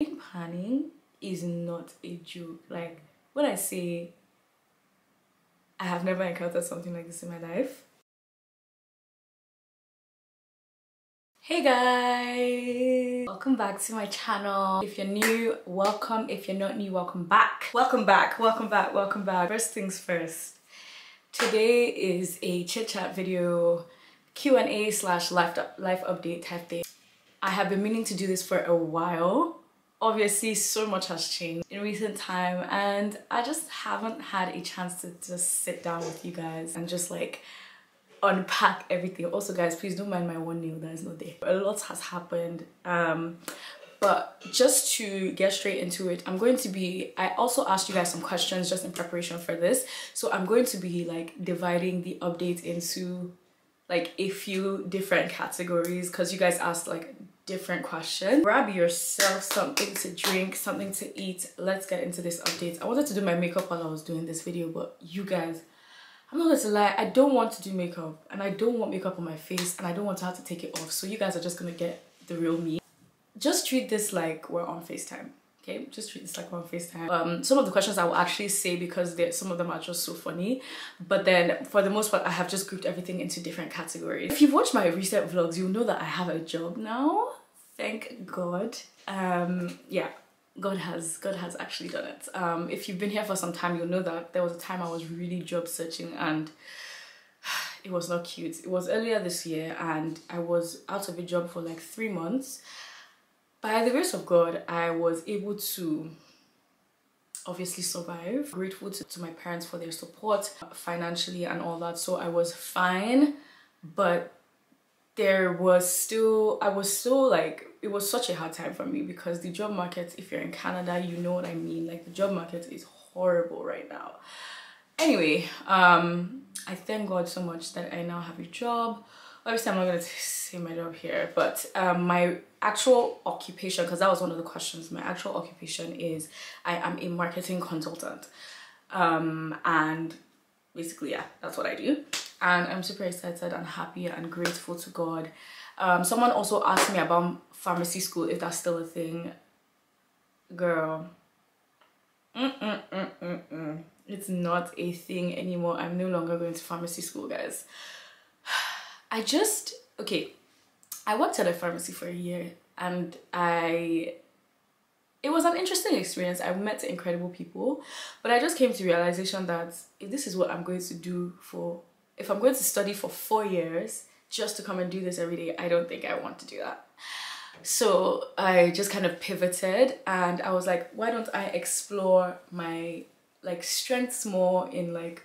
Planning is not a joke. Like, when I say I have never encountered something like this in my life. Hey guys, welcome back to my channel. If you're new, welcome. If you're not new, welcome back. Welcome back, welcome back, welcome back. First things first, today is a chit chat video, Q&A slash life update type thing. I have been meaning to do this for a while. Obviously, so much has changed in recent time and I just haven't had a chance to just sit down with you guys and just like unpack everything. Also guys, please don't mind my one nail that is not there. A lot has happened, but just to get straight into it, I also asked you guys some questions just in preparation for this, so I'm going to be like dividing the update into like a few different categories because you guys asked like different questions. Grab yourself something to drink, something to eat. Let's get into this update. I wanted to do my makeup while I was doing this video, but you guys, I'm not going to lie, I don't want to do makeup and I don't want makeup on my face and I don't want to have to take it off, so you guys are just going to get the real me. Just treat this like we're on FaceTime. Okay, just treat this like we're on FaceTime. Some of the questions I will actually say because some of them are just so funny, but then for the most part I have just grouped everything into different categories. If you've watched my recent vlogs, you'll know that I have a job now. Thank God. Yeah, God has actually done it. If you've been here for some time, you'll know that there was a time I was really job searching and it was not cute. It was earlier this year and I was out of a job for like 3 months. By the grace of God, I was able to obviously survive. Grateful to my parents for their support financially and all that, so I was fine, but I was still like, it was such a hard time for me because the job market, if you're in Canada, you know what I mean, like the job market is horrible right now. Anyway, I thank God so much that I now have a job. Obviously, I'm not going to say my job here, but my actual occupation, because that was one of the questions, my actual occupation is I am a marketing consultant. And basically, yeah, that's what I do. And I'm super excited and happy and grateful to God. Someone also asked me about pharmacy school, if that's still a thing. Girl, it's not a thing anymore. I'm no longer going to pharmacy school, guys. Okay, I worked at a pharmacy for a year and it was an interesting experience. I met incredible people, but I just came to the realization that if this is what I'm going to do if I'm going to study for 4 years just to come and do this every day, I don't think I want to do that. So I just kind of pivoted and I was like, why don't I explore my like strengths more in like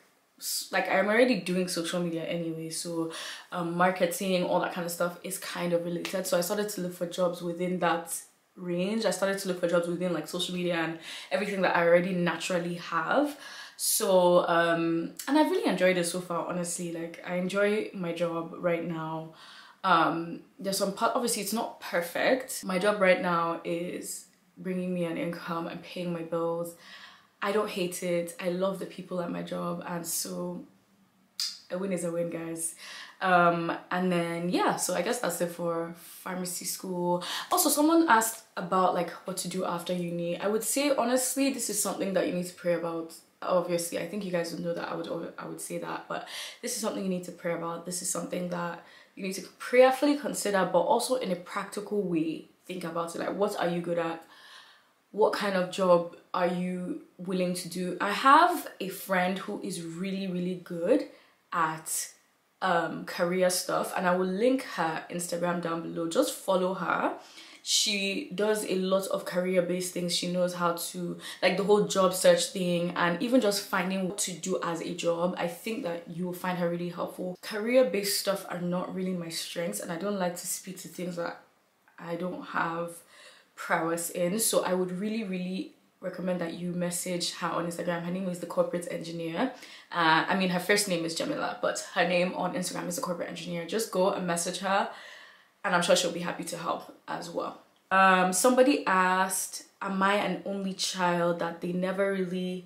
I'm already doing social media anyway, so marketing, all that kind of stuff is kind of related. So I started to look for jobs within that range. I started to look for jobs within like social media and everything that I already naturally have. So and I've really enjoyed it so far, honestly. Like I enjoy my job right now. There's some part, obviously it's not perfect. My job right now is bringing me an income and paying my bills. I don't hate it. I love the people at my job, and so a win is a win, guys. And then yeah, so I guess that's it for pharmacy school. Also, someone asked about like what to do after uni. I would say honestly, this is something that you need to pray about. Obviously, I think you guys would know that I would say that, but this is something you need to pray about. This is something that you need to prayerfully consider, but also in a practical way think about it. Like, what are you good at? What kind of job are you willing to do? I have a friend who is really good at career stuff, and I will link her Instagram down below. Just follow her. She does a lot of career-based things. She knows how to, like, the whole job search thing and even just finding what to do as a job. I think that you will find her really helpful. Career-based stuff are not really my strengths, and I don't like to speak to things that I don't have prowess in, so I would really recommend that you message her on Instagram. Her name is the.corporate.engineer. I mean, her first name is Jamila, but her name on Instagram is the.corporate.engineer. Just go and message her and I'm sure she'll be happy to help as well. Somebody asked, am I an only child, that they never really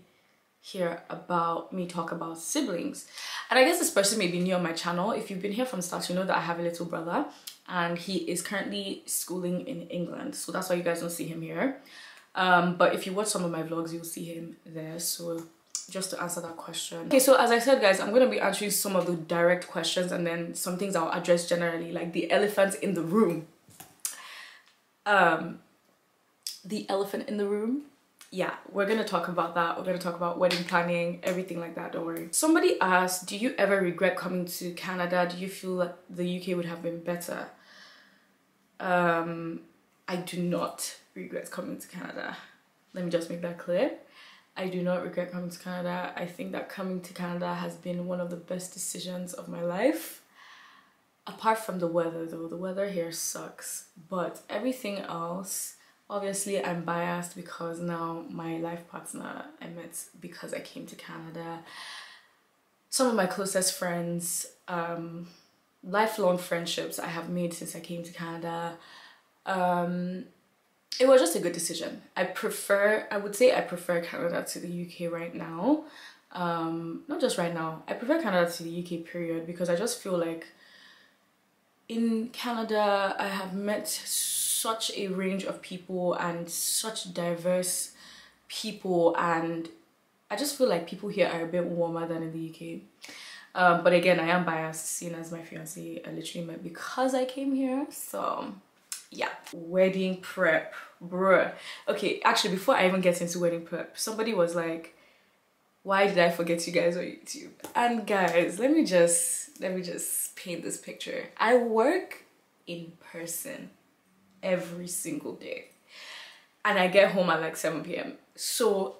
hear about me talk about siblings? And I guess this person may be new on my channel. If you've been here from the start, you know that I have a little brother. and he is currently schooling in England, so that's why you guys don't see him here. But if you watch some of my vlogs, you'll see him there. So just to answer that question. Okay, so as I said, guys, I'm gonna be answering some of the direct questions and then some things I'll address generally, like the elephant in the room. The elephant in the room. Yeah, we're gonna talk about that. We're gonna talk about wedding planning, everything like that, don't worry. Somebody asked, do you ever regret coming to Canada? Do you feel that the UK would have been better? I do not regret coming to Canada. Let me just make that clear. I do not regret coming to Canada. I think that coming to Canada has been one of the best decisions of my life. Apart from the weather though, the weather here sucks. But everything else, obviously I'm biased because now my life partner I met because I came to Canada. Some of my closest friends, lifelong friendships I have made since I came to Canada. It was just a good decision. I would say I prefer Canada to the UK right now. Not just right now, I prefer Canada to the UK period, because I just feel like in Canada I have met such a range of people and such diverse people, and I just feel like people here are a bit warmer than in the UK. But again, I am biased, seeing as my fiance I literally met because I came here. So yeah, wedding prep, bruh. Okay, actually, before I even get into wedding prep, somebody was like, why did I forget you guys on YouTube? And guys, let me just paint this picture. I work in person every single day, and I get home at like 7 p.m. So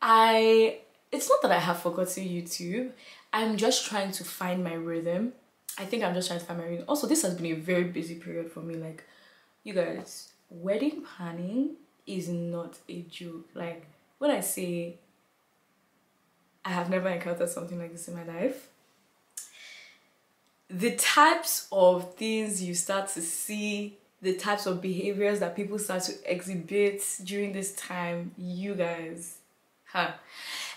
it's not that I have forgotten YouTube. I'm just trying to find my rhythm. I think I'm just trying to find my rhythm. Also, this has been a very busy period for me. Like, you guys, wedding planning is not a joke. Like, when I say I have never encountered something like this in my life, the types of things you start to see, the types of behaviors that people start to exhibit during this time, you guys,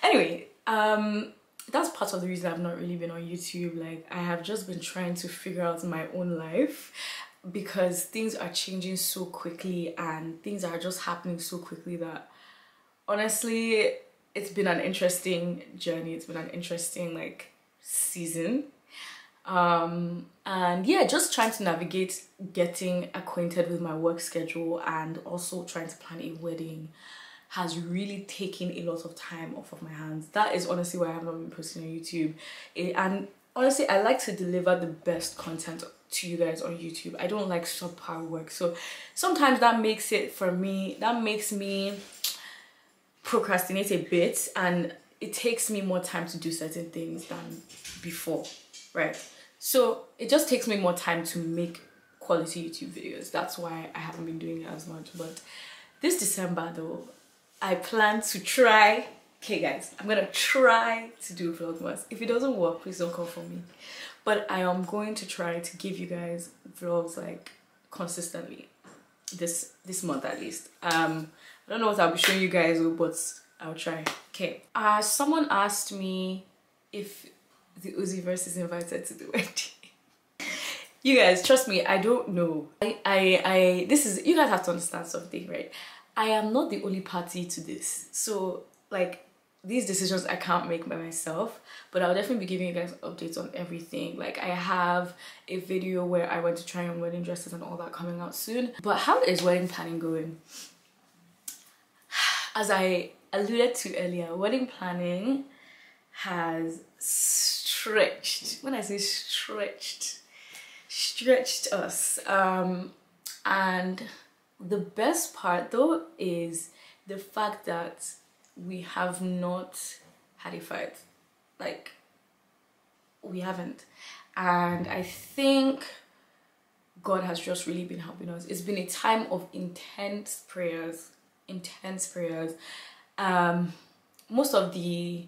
anyway, that's part of the reason I've not really been on YouTube. Like, I have just been trying to figure out my own life, because things are changing so quickly and things are just happening so quickly that honestly it's been an interesting journey. It's been an interesting like season, and yeah, just trying to navigate getting acquainted with my work schedule and also trying to plan a wedding has really taken a lot of time off of my hands. That is honestly why I have not been posting on YouTube. And honestly, I like to deliver the best content to you guys on YouTube. I don't like subpar work, so sometimes that makes me procrastinate a bit, and it takes me more time to do certain things than before, right? So it just takes me more time to make quality YouTube videos. That's why I haven't been doing it as much. But this December though, I plan to try. Okay guys, I'm gonna try to do vlogmas. If it doesn't work, please don't come for me. But I am going to try to give you guys vlogs like consistently this month at least. I don't know what I'll be showing you guys, but I'll try. Okay. Someone asked me if the Uziverse is invited to the wedding. You guys, trust me, I don't know. This is, you guys have to understand something, right? I am not the only party to this. So like, these decisions I can't make by myself, but I'll definitely be giving you guys updates on everything. Like, I have a video where I went to try on wedding dresses and all that coming out soon. But how is wedding planning going? As I alluded to earlier, wedding planning has stretched. When I say stretched us. And the best part though is the fact that we have not had a fight. Like, we haven't. And I think God has just really been helping us. It's been a time of intense prayers. Most of the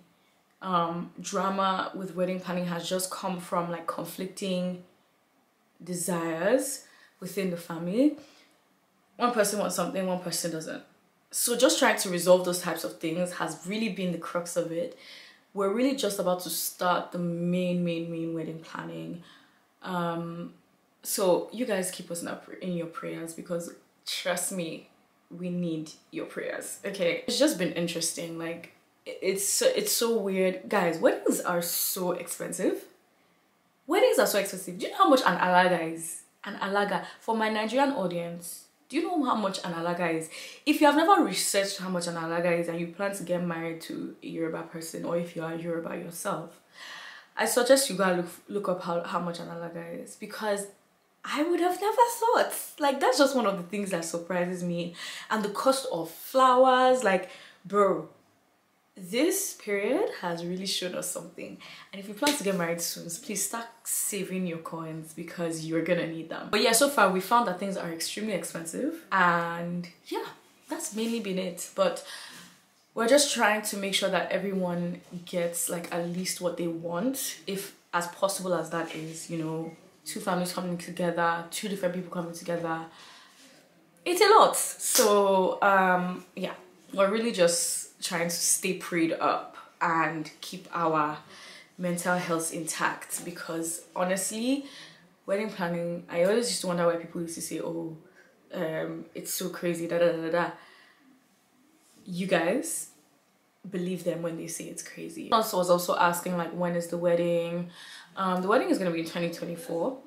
drama with wedding planning has just come from like conflicting desires within the family. One person wants something, one person doesn't. So just trying to resolve those types of things has really been the crux of it. We're really just about to start the main wedding planning. So you guys keep us in your prayers, because trust me, we need your prayers. Okay, it's just been interesting. Like, it's so weird, guys. Weddings are so expensive. Weddings are so expensive. Do you know how much an alaga is? An alaga, for my Nigerian audience, do you know how much an alaga is? If you have never researched how much an alaga is and you plan to get married to a Yoruba person, or if you are Yoruba yourself, I suggest you go and look up how much an alaga is, because I would have never thought. Like, that's just one of the things that surprises me. And the cost of flowers, like, bro, this period has really shown us something. And if you plan to get married soon, please start saving your coins, because you're gonna need them. But yeah, so far we found that things are extremely expensive, and yeah, that's mainly been it. But we're just trying to make sure that everyone gets like at least what they want, if as possible as that is, you know, two families coming together, two different people coming together. It's a lot. So yeah, we're really just trying to stay prayed up and keep our mental health intact, because honestly, wedding planning, I always used to wonder why people used to say, oh, it's so crazy, da da da da. You guys, believe them when they say it's crazy. Also, was also asking like, when is the wedding? The wedding is gonna be in 2024.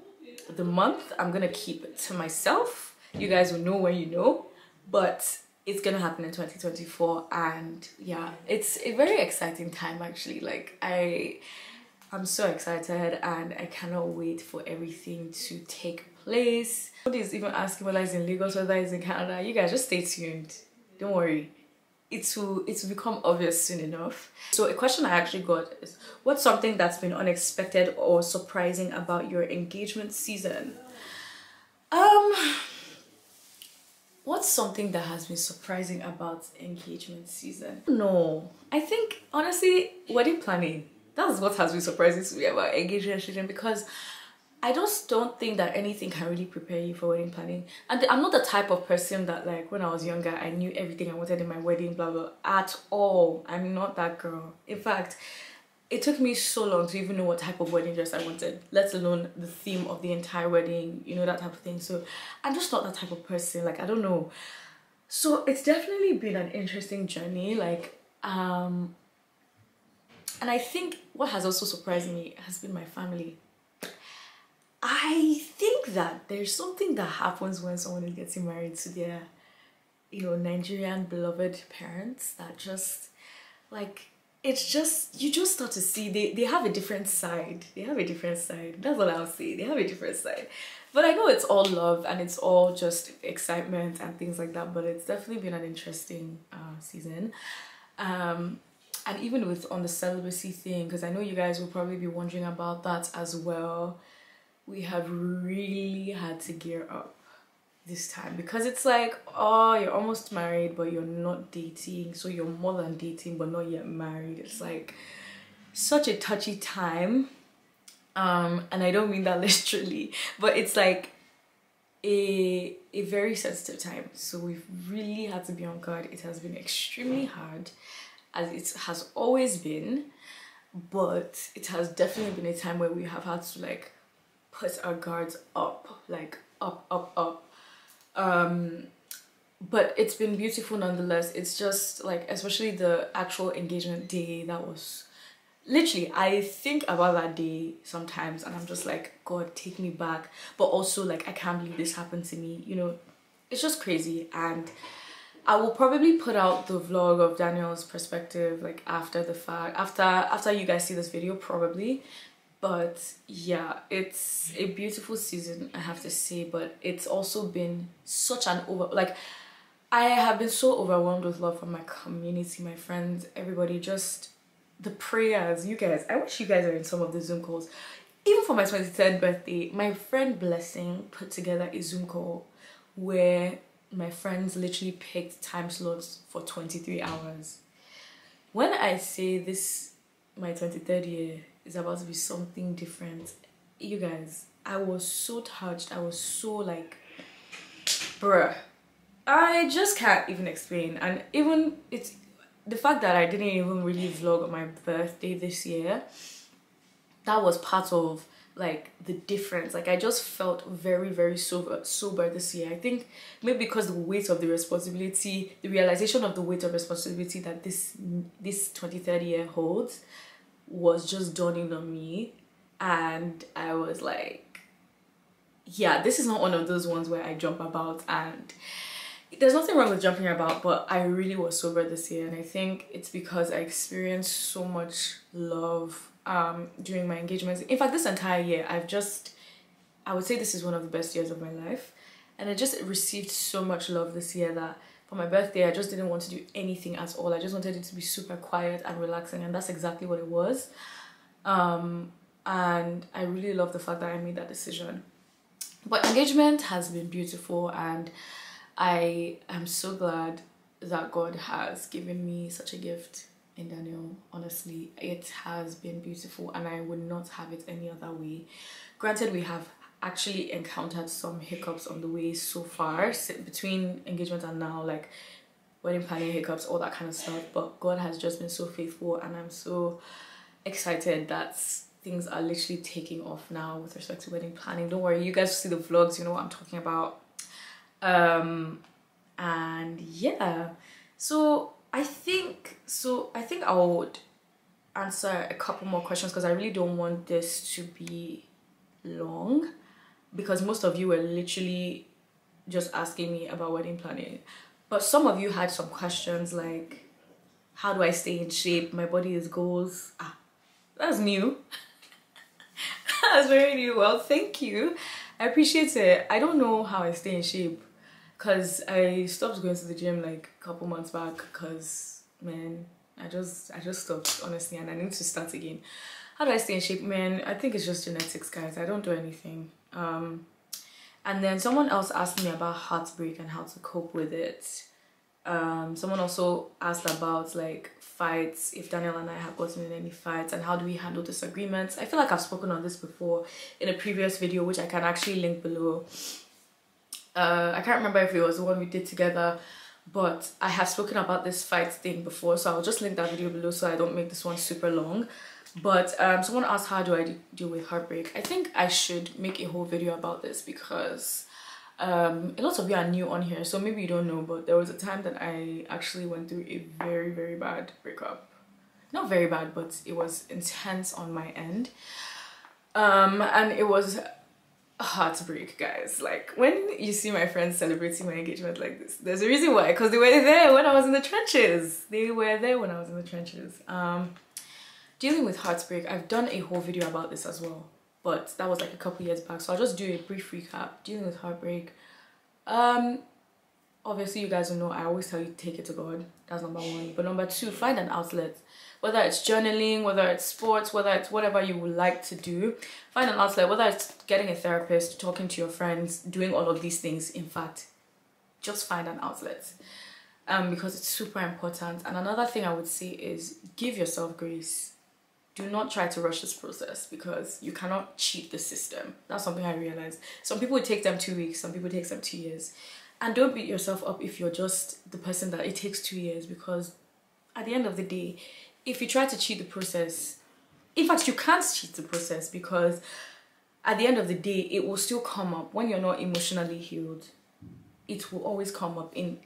The month I'm gonna keep it to myself. You guys will know when you know, but it's gonna happen in 2024. And yeah, it's a very exciting time actually. Like, I'm so excited, and I cannot wait for everything to take place. Somebody's even asking whether it's in Lagos, whether it's in Canada. You guys just stay tuned, don't worry. It will become obvious soon enough. So a question I actually got is, what's something that's been unexpected or surprising about your engagement season? What's something that has been surprising about engagement season? No, I think honestly, wedding planning, that's what has been surprising to me about engagement season, because I just don't think that anything can really prepare you for wedding planning. And I'm not the type of person that, like, when I was younger, I knew everything I wanted in my wedding, blah, blah, at all. I'm not that girl. In fact, it took me so long to even know what type of wedding dress I wanted, let alone the theme of the entire wedding, you know, that type of thing. So I'm just not that type of person. Like, I don't know. So it's definitely been an interesting journey. Like, and I think what has also surprised me has been my family. I think that there's something that happens when someone is getting married to their, you know, Nigerian beloved parents, that just, like, it's just, you just start to see they have a different side. They have a different side. That's what I'll say. They have a different side. But I know it's all love and it's all just excitement and things like that. But it's definitely been an interesting season. And even on the celibacy thing, because I know you guys will probably be wondering about that as well. We have really had to gear up this time, because it's like, oh, you're almost married but you're not dating, so you're more than dating but not yet married. It's like such a touchy time, and I don't mean that literally, but it's like a very sensitive time. So we've really had to be on guard. It has been extremely hard, as it has always been, but it has definitely been a time where we have had to like put our guards up, like up. But it's been beautiful nonetheless. It's just like, especially the actual engagement day, that was literally, I think about that day sometimes and I'm just like, God, take me back. But also like, I can't believe this happened to me, you know. It's just crazy. And I will probably put out the vlog of Daniel's perspective like after the fact, after you guys see this video probably. But yeah, it's a beautiful season, I have to say. But it's also been such an I have been so overwhelmed with love from my community, my friends, everybody. Just the prayers, you guys. I wish you guys are in some of the Zoom calls. Even for my 23rd birthday, my friend Blessing put together a Zoom call where my friends literally picked time slots for 23 hours. When I say this, my 23rd year is about to be something different, you guys, I was so touched. I was so like, bruh, I just can't even explain. And even it's the fact that I didn't even really vlog on my birthday this year, that was part of like the difference. Like I just felt very, very sober this year. I think maybe because the weight of the responsibility, the realization of the weight of responsibility that this 23rd year holds was just dawning on me, and I was like, yeah, this is not one of those ones where I jump about, and there's nothing wrong with jumping about, but I really was sober this year, and I think it's because I experienced so much love during my engagements. In fact, this entire year I would say this is one of the best years of my life, and I just received so much love this year that for my birthday I just didn't want to do anything at all. I just wanted it to be super quiet and relaxing, and that's exactly what it was. And I really love the fact that I made that decision. But engagement has been beautiful, and I am so glad that God has given me such a gift in Daniel. Honestly, it has been beautiful, and I would not have it any other way. Granted, we have actually encountered some hiccups on the way so far, between engagement and now, like wedding planning hiccups, all that kind of stuff, but God has just been so faithful, and I'm so excited that things are literally taking off now with respect to wedding planning. Don't worry, you guys see the vlogs, you know what I'm talking about. And yeah, so I think I would answer a couple more questions, because I really don't want this to be long, because most of you were literally just asking me about wedding planning, but some of you had some questions like, how do I stay in shape? My body is goals. That's new. That's very new. Well, thank you, I appreciate it. I don't know how I stay in shape, because I stopped going to the gym like a couple months back, because man, I just stopped, honestly, and I need to start again. How do I stay in shape? Man, I think it's just genetics, guys. I don't do anything. And then someone else asked me about heartbreak and how to cope with it. Someone also asked about like fights, if Daniel and I have gotten in any fights, and how do we handle disagreements. I feel like I've spoken on this before in a previous video, which I can actually link below. I can't remember if it was the one we did together, but I have spoken about this fight thing before, so I'll just link that video below so I don't make this one super long. But someone asked, how do I deal with heartbreak? I think I should make a whole video about this, because a lot of you are new on here, so maybe you don't know, but there was a time that I actually went through a very, very bad breakup. Not very bad, but it was intense on my end. And it was heartbreak, guys. Like, when you see my friends celebrating my engagement like this, there's a reason why, because they were there when I was in the trenches. They were there when I was in the trenches. Dealing with heartbreak, I've done a whole video about this as well, but that was like a couple years back, so I'll just do a brief recap. Dealing with heartbreak, obviously you guys will know I always tell you, take it to God. That's number one. But number two, find an outlet. Whether it's journaling, whether it's sports, whether it's whatever you would like to do, find an outlet. Whether it's getting a therapist, talking to your friends, doing all of these things, in fact, just find an outlet, because it's super important. And another thing I would say is give yourself grace. Do not try to rush this process, because you cannot cheat the system. That's something I realized. Some people it takes them 2 weeks, some people it takes them 2 years. And don't beat yourself up if you're just the person that it takes 2 years, because at the end of the day, if you try to cheat the process, in fact, you can't cheat the process, because at the end of the day, it will still come up. When you're not emotionally healed, it will always come up in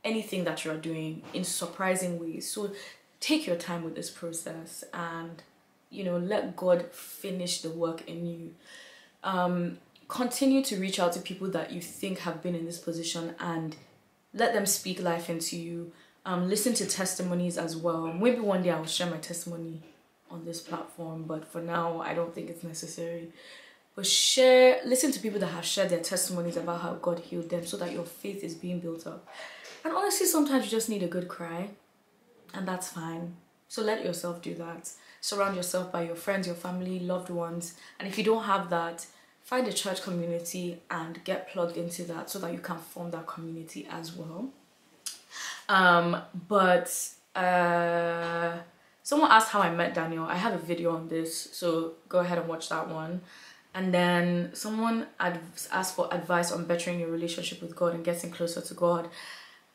anything that you're doing in surprising ways. So take your time with this process, and, you know, let God finish the work in you. Continue to reach out to people that you think have been in this position, and let them speak life into you. Listen to testimonies as well. Maybe one day I'll share my testimony on this platform, but for now I don't think it's necessary. But listen to people that have shared their testimonies about how God healed them, so that your faith is being built up. And honestly, sometimes you just need a good cry, and that's fine. So let yourself do that. Surround yourself by your friends, your family, loved ones, and if you don't have that, find a church community and get plugged into that, so that you can form that community as well. Someone asked how I met Daniel. I have a video on this, so go ahead and watch that one. And then someone asked for advice on bettering your relationship with God and getting closer to God.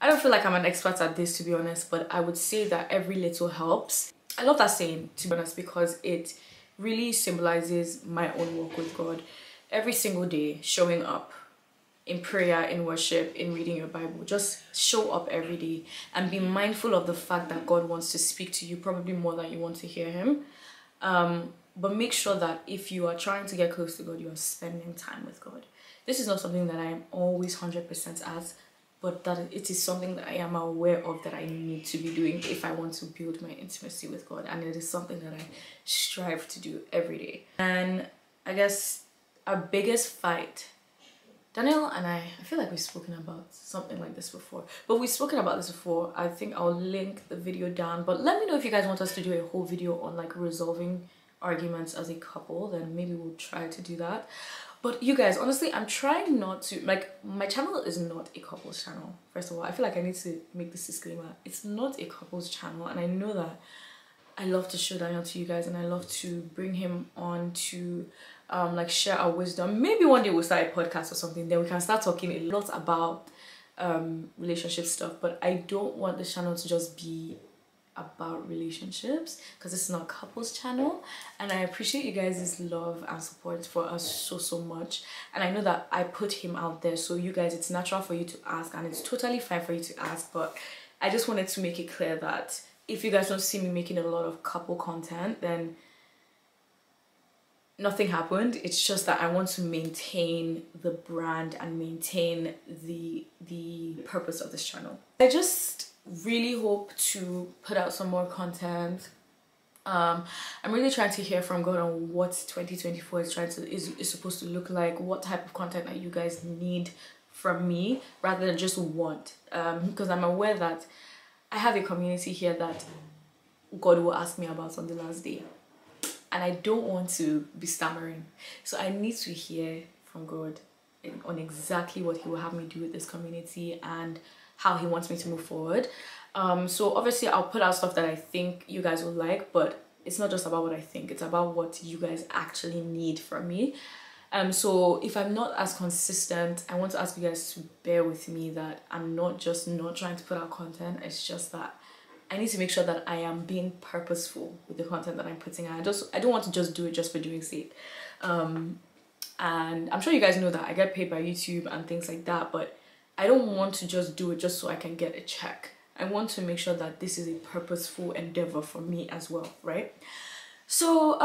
I don't feel like I'm an expert at this, to be honest, but I would say that every little helps. I love that saying, to be honest, because it really symbolizes my own walk with God. Every single day, showing up in prayer, in worship, in reading your Bible. Just show up every day and be mindful of the fact that God wants to speak to you, probably more than you want to hear him. But make sure that if you are trying to get close to God, you are spending time with God. This is not something that I am always 100% at, but that it is something that I am aware of that I need to be doing if I want to build my intimacy with God. And it is something that I strive to do every day. And I guess our biggest fight, Daniel and I feel like we've spoken about something like this before, but we've spoken about this before. I think I'll link the video down, but let me know if you guys want us to do a whole video on like resolving arguments as a couple, then maybe we'll try to do that. But you guys, honestly, I'm trying not to, like, my channel is not a couples channel. First of all, I feel like I need to make this disclaimer. It's not a couples channel, and I know that I love to show Daniel to you guys, and I love to bring him on to like share our wisdom. Maybe one day we'll start a podcast or something, then we can start talking a lot about relationship stuff. But I don't want the channel to just be about relationships, because it's not a couples channel. And I appreciate you guys' love and support for us so much, and I know that I put him out there, so you guys, it's natural for you to ask, and it's totally fine for you to ask. But I just wanted to make it clear that if you guys don't see me making a lot of couple content, then nothing happened. It's just that I want to maintain the brand and maintain the purpose of this channel. I just really hope to put out some more content. I'm really trying to hear from God on what 2024 is supposed to look like, what type of content that you guys need from me rather than just want, because I'm aware that I have a community here that God will ask me about on the last day, and I don't want to be stammering, so I need to hear from God on exactly what he will have me do with this community and how he wants me to move forward. So obviously I'll put out stuff that I think you guys will like, but it's not just about what I think, it's about what you guys actually need from me. So if I'm not as consistent, I want to ask you guys to bear with me that I'm not just not trying to put out content. It's just that I need to make sure that I am being purposeful with the content that I'm putting out. I don't want to just do it just for doing sake. And I'm sure you guys know that I get paid by YouTube and things like that, but I don't want to just do it just so I can get a check. I want to make sure that this is a purposeful endeavor for me as well, right? So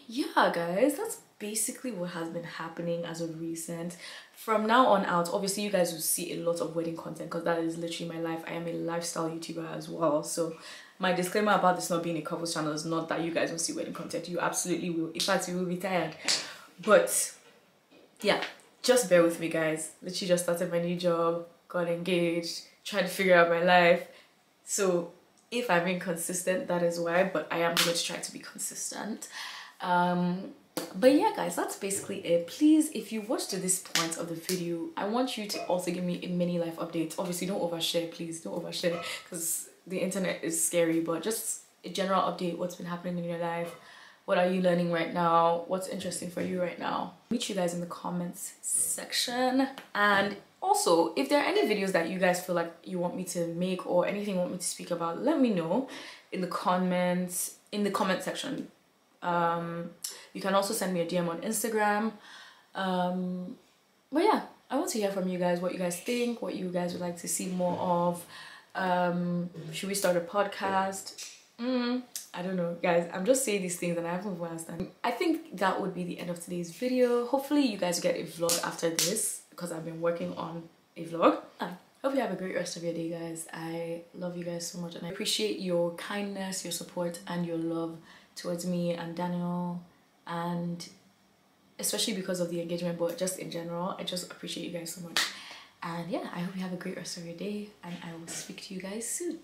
yeah guys, that's basically what has been happening as of recent. From now on out, obviously you guys will see a lot of wedding content, because that is literally my life. I am a lifestyle YouTuber as well, so my disclaimer about this not being a couples channel is not that you guys will see wedding content. You absolutely will. In fact, you will be tired. But yeah, just bear with me guys. Literally just started my new job, got engaged, trying to figure out my life. So if I'm inconsistent, that is why, but I am going to try to be consistent. But yeah guys, that's basically it. Please, if you watched to this point of the video, I want you to also give me a mini life update. Obviously don't overshare, please don't overshare, because the internet is scary, but just a general update. What's been happening in your life? What are you learning right now? What's interesting for you right now? Meet you guys in the comments section. And also, if there are any videos that you guys feel like you want me to make or anything you want me to speak about, let me know in the comments, in the comment section. You can also send me a DM on Instagram. But yeah, I want to hear from you guys, what you guys think, what you guys would like to see more of. Should we start a podcast? I don't know guys, I'm just saying these things and I haven't even understand. I think that would be the end of today's video. Hopefully you guys get a vlog after this, because I've been working on a vlog. Hope you have a great rest of your day guys. I love you guys so much, and I appreciate your kindness, your support, and your love towards me and Daniel, and especially because of the engagement, but just in general, I just appreciate you guys so much. And yeah, I hope you have a great rest of your day, and I will speak to you guys soon.